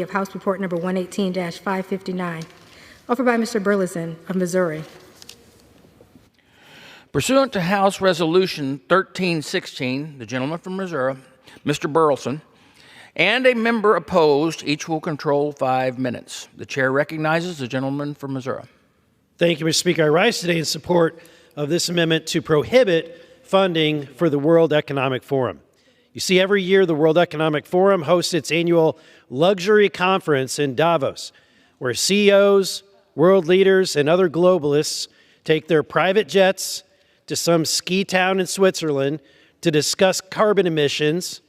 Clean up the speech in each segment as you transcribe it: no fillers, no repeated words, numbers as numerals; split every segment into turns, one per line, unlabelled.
of House Report number 118-559, offered by Mr. Burlison of Missouri.
Pursuant to House Resolution 1316, the gentleman from Missouri, Mr. Burlison, and a member opposed, each will control 5 minutes. The chair recognizes the gentleman from Missouri.
Thank you, Mr. Speaker. I rise today in support of this amendment to prohibit funding for the World Economic Forum. You see, every year the World Economic Forum hosts its annual luxury conference in Davos, where CEOs, world leaders, and other globalists take their private jets to some ski town in Switzerland to discuss carbon emissions,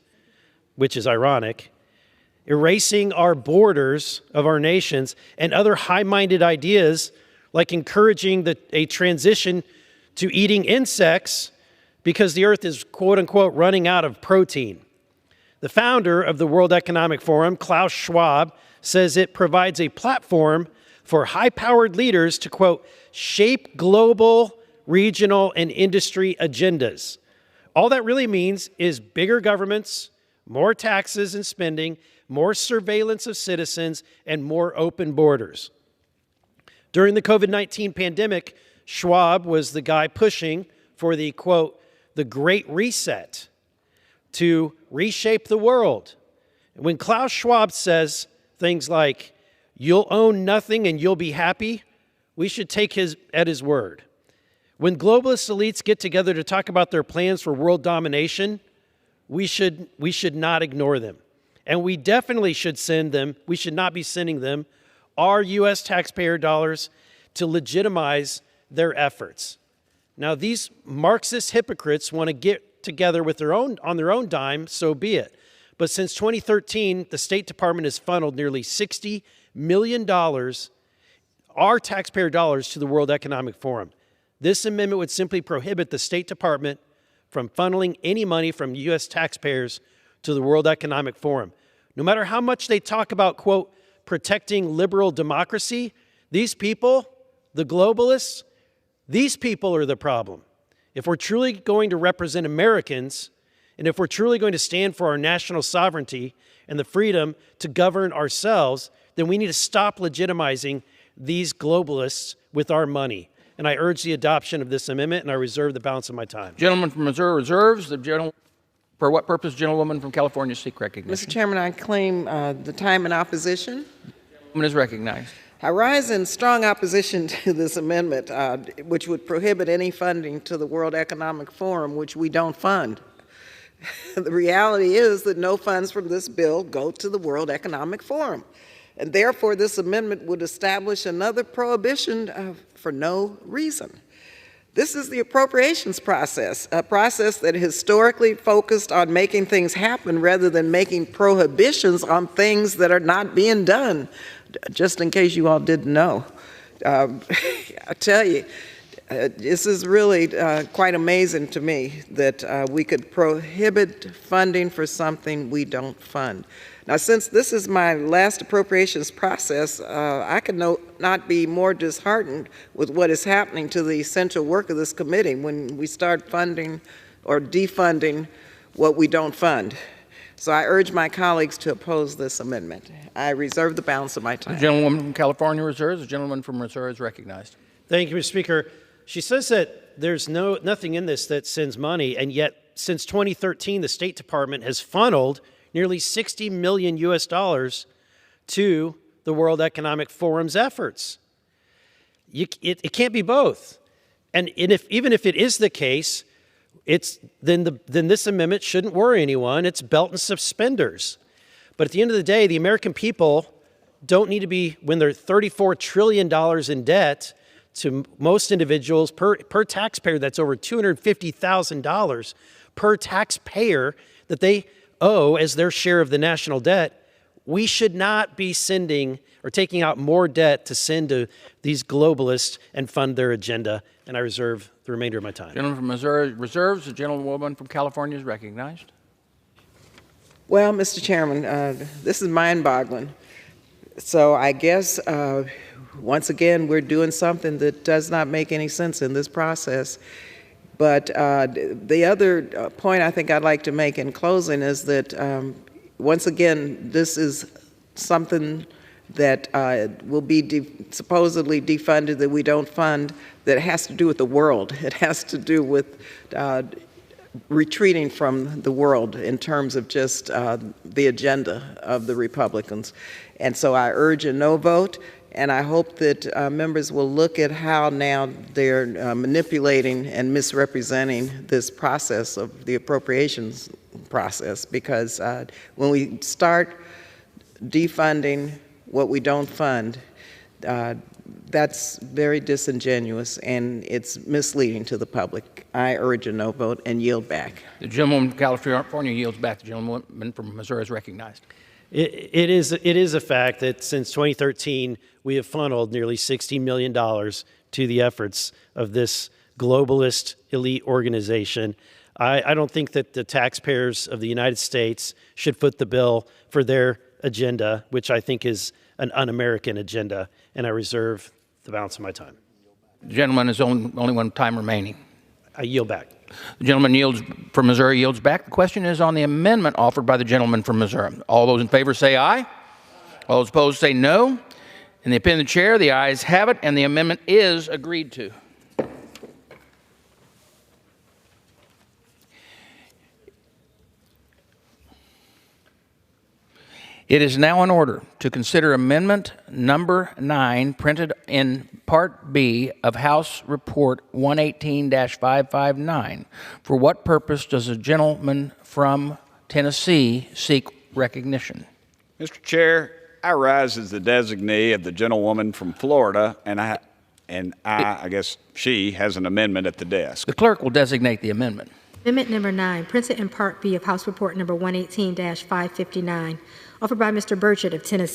which is ironic, erasing our borders of our nations, and other high-minded ideas like encouraging a transition to eating insects because the earth is, quote-unquote, running out of protein. The founder of the World Economic Forum, Klaus Schwab, says it provides a platform for high-powered leaders to, quote, shape global, regional, and industry agendas. All that really means is bigger governments, more taxes and spending, more surveillance of citizens, and more open borders. During the COVID-19 pandemic, Schwab was the guy pushing for the, quote, the Great Reset to reshape the world. When Klaus Schwab says things like, you'll own nothing and you'll be happy, we should take him at his word. When globalist elites get together to talk about their plans for world domination, we should not ignore them. And we definitely should send them, we should not be sending them our U.S. taxpayer dollars to legitimize their efforts. Now, these Marxist hypocrites want to get together with on their own dime, so be it. But since 2013, the State Department has funneled nearly $60 million, our taxpayer dollars, to the World Economic Forum. This amendment would simply prohibit the State Department from funneling any money from U.S. taxpayers to the World Economic Forum. No matter how much they talk about, quote, protecting liberal democracy, these people, the globalists, these people are the problem. If we're truly going to represent Americans, and if we're truly going to stand for our national sovereignty and the freedom to govern ourselves, then we need to stop legitimizing these globalists with our money. And I urge the adoption of this amendment, and I reserve the balance of my time.
Gentleman from Missouri reserves. For what purpose, gentlewoman from California, seek recognition?
Mr. Chairman, I claim the time in opposition.
The gentleman is recognized.
I rise in strong opposition to this amendment, which would prohibit any funding to the World Economic Forum, which we don't fund. The reality is that no funds from this bill go to the World Economic Forum. And therefore, this amendment would establish another prohibition for no reason. This is the appropriations process, a process that historically focused on making things happen rather than making prohibitions on things that are not being done, just in case you all didn't know. I tell you, this is really quite amazing to me that we could prohibit funding for something we don't fund. Now, since this is my last appropriations process, I could not be more disheartened with what is happening to the essential work of this committee when we start funding or defunding what we don't fund. So I urge my colleagues to oppose this amendment. I reserve the balance of my time.
The gentlewoman from California reserves. The gentleman from Missouri is recognized.
Thank you, Mr. Speaker. She says that there's nothing in this that sends money, and yet since 2013, the State Department has funneled nearly $60 million US to the World Economic Forum's efforts. It can't be both. And even if it is the case, then this amendment shouldn't worry anyone. It's belt and suspenders. But at the end of the day, the American people don't need to be, when they're $34 trillion in debt to most individuals, per taxpayer, that's over $250,000 per taxpayer that they owe as their share of the national debt. We should not be sending or taking out more debt to send to these globalists and fund their agenda. And I reserve the remainder of my time.
Gentleman from Missouri reserves. The gentlewoman from California is recognized.
Well, Mr. Chairman, this is mind-boggling. So I guess, once again, we're doing something that does not make any sense in this process. But the other point I think I'd like to make in closing is that, once again, this is something that will be supposedly defunded that we don't fund, that has to do with the world. It has to do with retreating from the world in terms of just the agenda of the Republicans. And so I urge a no vote, and I hope that members will look at how now they're manipulating and misrepresenting this process of the appropriations process, because when we start defunding what we don't fund, that's very disingenuous and it's misleading to the public. I urge a no vote and yield back.
The gentleman from California yields back. The gentleman from Missouri is recognized.
It is a fact that since 2013, we have funneled nearly $16 million to the efforts of this globalist elite organization. I don't think that the taxpayers of the United States should foot the bill for their agenda, which I think is an un-American agenda, and I reserve the balance of my time.
The gentleman has only one time remaining.
I yield back.
The gentleman from Missouri yields back. The question is on the amendment offered by the gentleman from Missouri. All those in favor say aye. All those opposed say no. In the opinion of the chair, the ayes have it, and the amendment is agreed to. It is now in order to consider amendment number 9, printed in Part B of House Report 118-559. For what purpose does the gentleman from Tennessee seek recognition?
Mr. Chair, I rise as the designee of the gentlewoman from Florida, and I guess she has an amendment at the desk.
The clerk will designate the amendment.
Amendment number 9, printed in Part B of House Report number 118-559, offered by Mr. Burchett of Tennessee.